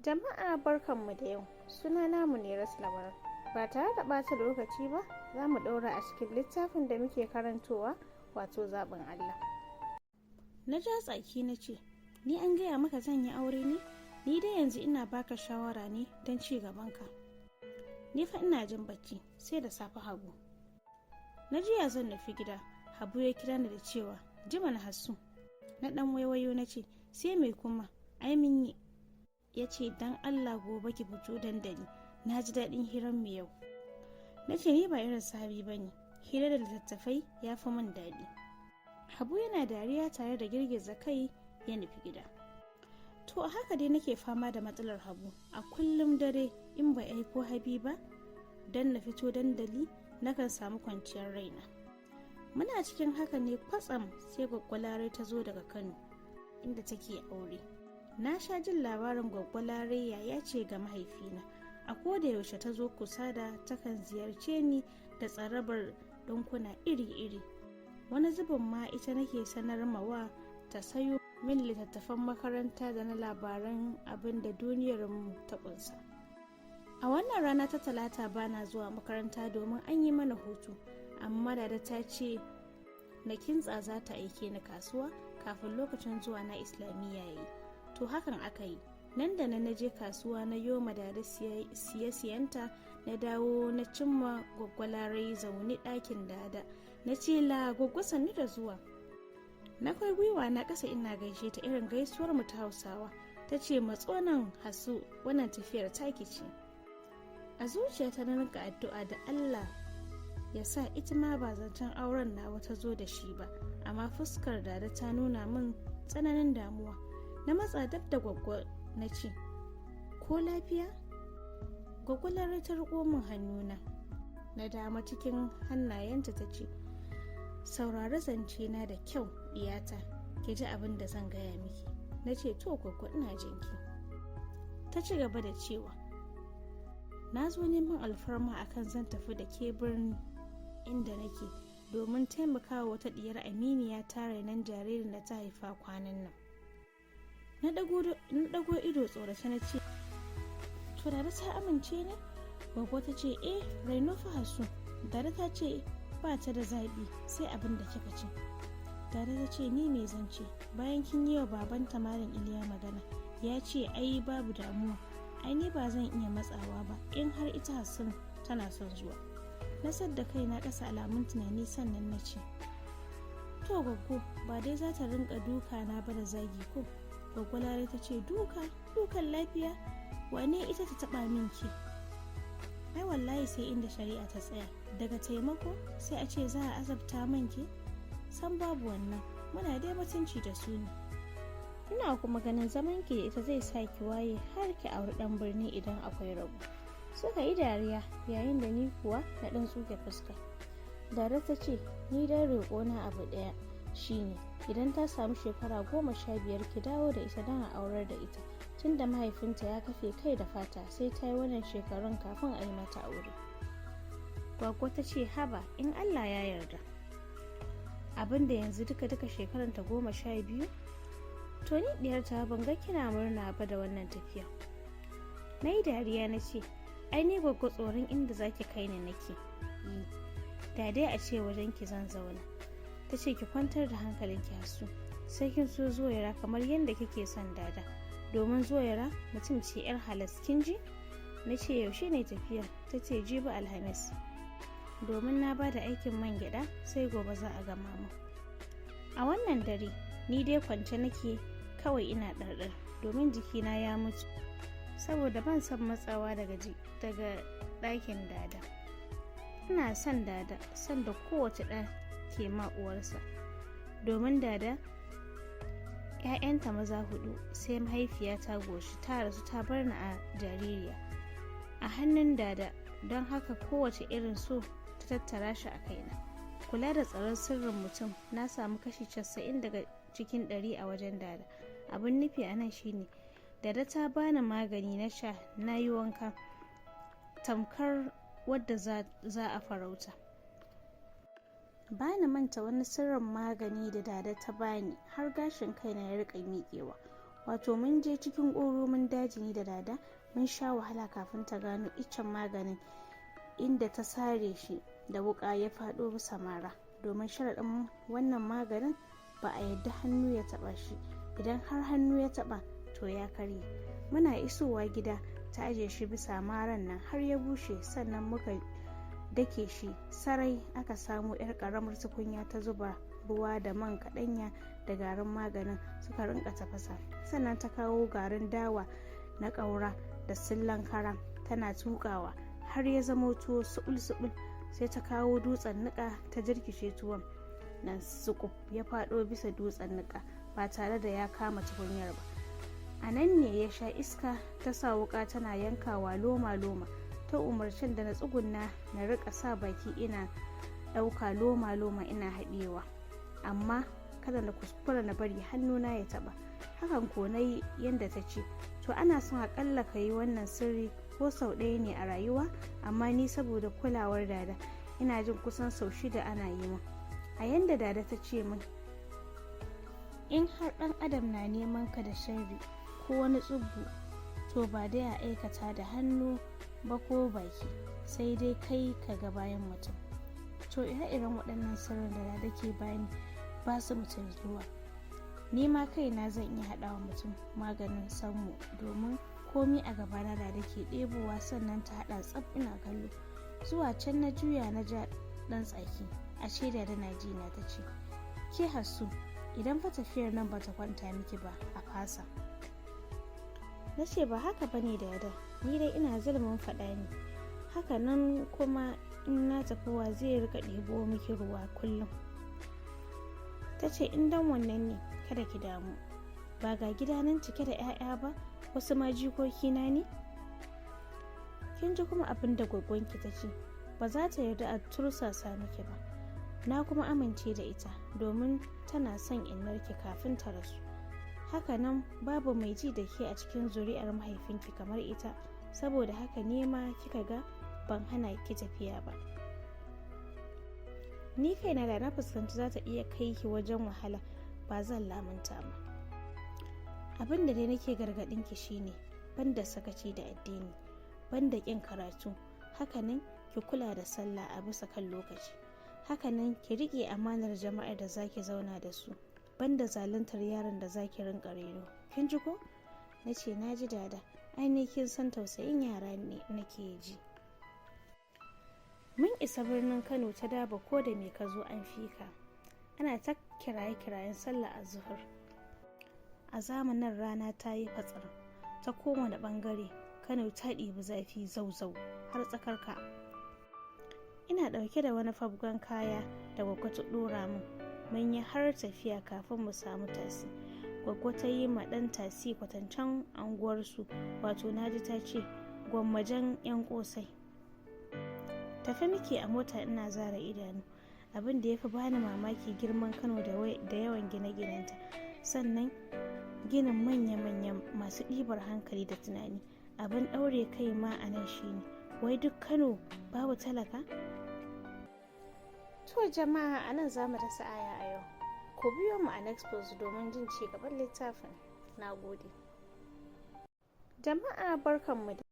Jama'a barkanmu da yau, sunana Munirat Labaran. Ba tare da ɓata lokaci ba, za mu ɗaura a cikin littafin da muke karantowa wato zaɓin Allah. Na ja tsaki na ce, ni an gaya maka zan yi aure ne? Ni dai yanzu ina baka shawara ne don ci gabanka. Ni fa ina jin bacci sai da safe Habu. Na jiya zan nufi gida, Habu ya kira ni da cewa, jima na Hassu. Na ɗan waiwayo na ce, sai mai kuma, ai min yi. Ya ce dan Allah gobe ki fito dandali, na ji daɗin hirar mu yau. Na ce ni ba irin sahabi ba ne, hira da littattafai ya fi min daɗi. Habu yana dariya tare da girgiza kai ya nufi gida. To a haka dai nake fama da matsalar Habu, a kullum dare in ba aiko Habiba don na fito dandali nakan samu kwanciyar raina. Muna cikin haka ne kwatsam sai gwaggwalare ta zo daga Kano inda take aure. Na sha jin labarin gwaggwalare yaya ce ga mahaifina. A koda yaushe ta zo kusa da takan ziyarce ni da tsarabar ɗinkuna iri-iri. Wani zubin ma ita nake sanar mawa ta sayo min littattafan makaranta da na labaran abin da duniyar mu ta kunsa. A wannan rana ta Talata bana zuwa makaranta domin an yi mana hutu, amma Dada ta ce na kintsa za ta aike ni kasuwa kafin lokacin zuwa na Islamiyya yayi. To hakan aka yi, nan da nan na je kasuwa na yoma da siye-siyenta, na dawo na cimma gwaggwalarai zaune ɗakin Dada. Na ce la gwaggwa sannu da zuwa. Na kai gwiwa na ƙasa ina gaishe ta irin gaisuwar mu ta Hausawa. Ta ce matso nan Hasu, wannan tafiyar taki ce. A zuciyata na rinka addu'a da Allah ya sa ita ma ba zancen auren nawa ta zo da shi ba, amma fuskar Dada ta nuna min tsananin damuwa. Na matsa dab da gwaggwa na ce, ko lafiya? Gwaggwalar ta riko min hannuna na dama cikin hannayenta ta ce, saurari zance na da kyau diyata, ki ji abin da zan gaya miki. Na ce to gwaggwa ina jinki. Ta ci gaba da cewa, na zo neman alfarma akan zan tafi da ke birni inda nake domin taimakawa wata diyar aminiya ta rainon jaririn da ta haifa kwanan nan. Na dago ido tsorace na ce, to Dada ta amince ne? Gwaggo ta ce raino fa Hasu. Dada ta ce ba ta da zaɓi sai abin da kika ce. Dada ta ce ni me zan ce, bayan kin yi wa babanta Malam Iliya magana ya ce ai babu damuwa, ai ni ba zan iya matsawa ba in har ita Hassan tana son zuwa. Na sadda kai na ƙasa alamun tunani sannan na ce, to Gwaggo ba dai za ta rinka duka na ba da zagi ko? Gwaggwalare ta ce dukan lafiya, wane ita ta taba min ki? Ai wallahi sai inda shari'a ta tsaya, daga taimako sai a ce za a azabta min ki? San babu wannan, muna dai mutunci da su ne. Ina kuma ganin zaman ki da ita zai sa ki waye har ki auri dan birni idan akwai rabo. Suka yi dariya yayin da ni kuwa na dan tsuke fuska. Dada ta ce ni dan roƙo na abu ɗaya shine idan ta samu shekara 15 ki dawo da ita don a aurar da ita, tunda mahaifinta ya kafe kai da fata sai ta yi wannan shekarun kafin a yi mata aure. Gwaggo ta ce haba in Allah ya yarda. Abinda yanzu duka shekaranta 12? To ni diyarta ban ga kina murna ba da wannan tafiya. Na yi dariya na ce, ai ni Gwaggo tsoron inda zaki kai ni nake yi, da dai a ce wajen ki zan zauna. Ta ce ki kwantar da hankalinki Hasu, sai kin so Zuwaira kamar yadda kike son Dada, domin Zuwaira mutum ce yar halas kin ji? Na ce yaushe ne tafiya? Ta ce jibi Alhamis, domin na ba da aikin man gyada sai gobe za a gama mu. A wannan dare ni dai kwance nake kawai ina ɗarɗar domin jikina ya mutu saboda ban son matsawa daga ɗakin Dada. Ina son Dada, son da kowace ɗa ke ma uwarsa, domin Dada ‘ya'yanta maza 4 sai mahaifiyata Goshi ta rasu ta bar ni a jaririya a hannun Dada, don haka kowace irin so ta tattara shi a kaina. Kula da tsaron sirrin mutum na samu kashi 90 daga cikin 100 a wajen Dada. Abin nufi a nan shine Dada ta bani magani na sha, na yi wanka tamkar wadda za a farauta. Bani manta wani sirrin magani da Dada ta bani, har gashin kaina ya rika miƙewa. wato mun je cikin ƙoromin daji ne da dada, mun sha wahala kafin ta gano iccen maganin, inda ta sare shi da wuƙa ya faɗo bisa mara. Domin sharaɗin wannan maganin ba a yadda hannu ya taɓa shi, idan har hannu ya taɓa to ya karye. Muna isowa gida ta aje shi bisa maran nan har ya bushe, sannan muka dake shi sarai. Aka samo 'yar ƙaramar tukunya ta zuba ruwa da man kaɗanya da garin maganin suka rinka tafasa, sannan ta kawo garin dawa na ƙaura da sillan kara tana tuƙawa har ya zamo tuwo suɓul-suɓul. Sai ta kawo dutsen niƙa ta jirkishe tuwon nan sukuf ya faɗo bisa dutsen niƙa ba tare da ya kama tukunyar ba. A nan ne ya sha iska. Ta sa wuƙa tana yankawa loma-loma, ta umarcin da na tsugunna na riƙa sa baki ina ɗauka loma-loma ina haɗewa, amma kada na kuskura na bari hannuna ya taɓa. Hakan ko na yi yadda ta ce. To ana son aƙalla ka yi wannan sirri ko sau ɗaya ne a rayuwa, amma ni saboda kulawar dada ina jin kusan sau 6 ana yi min. A yanda dada ta ce min, in har ɗan adam na neman ka da sharri ko wani tsubbu, to ba dai a aikata da hannu ba ko baki, sai dai kai ka ga bayan mutum. To ire-iren waɗannan sirrin da dada ke bani ba su mutum zuwa. Ni ma kaina zan iya haɗawa mutum maganin sammu, domin komi a gabana da ke ɗebowa, sannan ta haɗa tsaf ina kallo. Zuwa can na juya na ja ɗan tsaki, a ce da na ji na ta ce, ke Hassu, idan fa tafiyar nan bata kwanta miki ba a fasa. Na ce ba haka bane dada, ni dai ina zulmin faɗa ne. Haka nan kuma in na tafi wa zai rika ɗebo miki ruwa kullum. Ta ce in dan wannan ne kada ki damu, ba ga gida nan cike da 'ya'ya ba, wasu ma jikoki na ne. Kin ji kuma abin da gwaggwanki ta ce, ba za ta yarda a tursasa miki ba. Na kuma amince da ita domin tana son innarki kafin ta rasu. Haka nan babu mai ji da ke a cikin zuri'ar mahaifinki kamar ita, saboda haka ne ma kika ga ban hana ki tafiya ba. Ni kaina da na fuskanci za ta iya kai ki wajen wahala, ba zan lamunta ba. Abin da dai nake gargaɗin ki shine, banda sakaci da addini, banda ƙin karatu. Hakanan ki kula da sallah a bisa kan lokaci. Hakanan ki riƙe amanar jama'ar da zaki zauna da su, banda zaluntar yaron da zaki rinka reno. Kin ji ko? Na ce na ji dada, ai kin san tausayin yara ne nake ji. Mun isa birnin Kano ta Daba, ko da me ka zo an fika. Ana ta kiraye-kirayen sallah azhur. A zamanin rana ta yi fatsar ta kowane bangare. Kano ta ɗibi zafi zauzau har tsakarka. Ina ɗauke da wani fabgon kaya da gwaggo ta ɗora min. Mun yi har tafiya kafin mu samu tasi. Gwaggo ta yi ma ɗan tasi kwatancen anguwarsu, wato naji ta ce gwammajen 'yan ƙosai. Tafi muke a mota ina zara idanu. Abin da ya fi bani mamaki girman Kano da yawan gine-ginenta, sannan ginin manya-manyan masu ɗibar hankali da tunani. Abin ɗaure kai ma a nan shine, wai duk Kano babu talaka? To jama'a, a nan za mu dasa aya a yau. Ku biyo mu a next post domin jin ci gaban littafin. Na gode. Jama'a barkanmu da